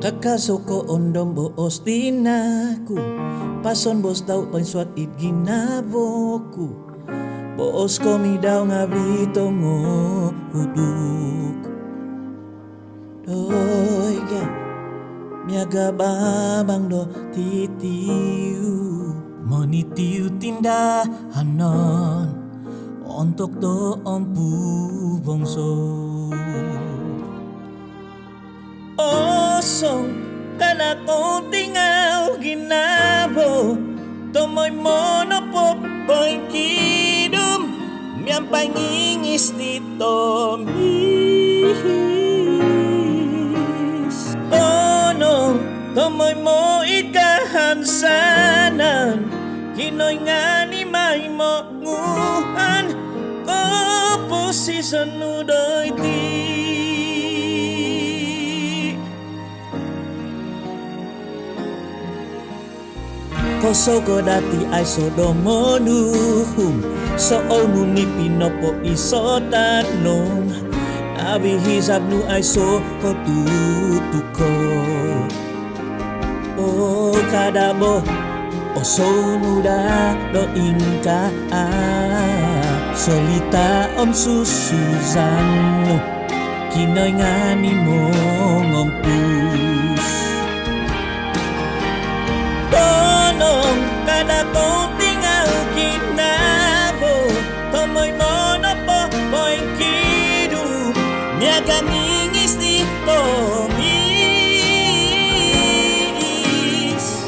Kakasoko ondom boos dinaku, pason bos daw panswat it ginaboku. Boos komi daw ngabitongo huduk. Doi ga miaga babang do titiu, monitiu tindahanon untuk do ompu bongso. Osong kana ko tingaw ginabo, tomoy monopop boy kidum, miyang pangingis dito mis. Onong tomoy mo ikahansanan, kinoy nga ni may mo nguhan, ko posisyon nudoy ti. Koso ko dati ay sodomonuhum, so onu ni pinopo isotanon, abihizab nu ay so kotutuko. O kadabo o so nuda do ingka solita om susuzano, kinoy nga ni mo ngompus. Kada ko tingal kinabo, tomoy monopo boy kidu, miaga ngingis dito mis.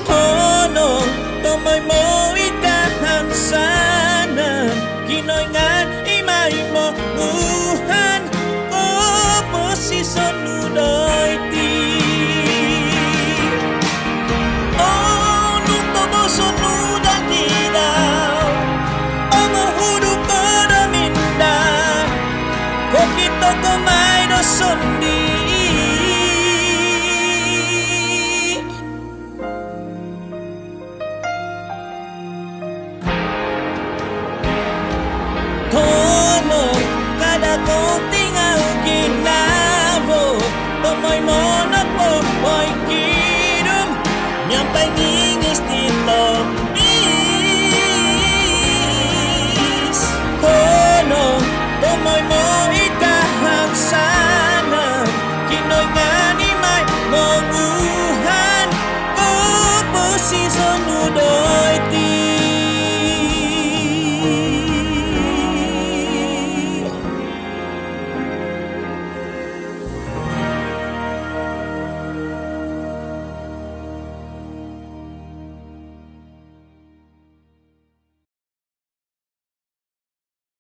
Honong tomoy mo ikahansanan, kinoy nga imay mo uhan, ko posisyon nudoy ti. Sunudan tidak ang huduk ko daminda, ko kito kumay do sundi. Tomo kada ko tingal ginabo, tomoy monopo boy kidum, miyang pangingis dito mis. Kono tomoy mo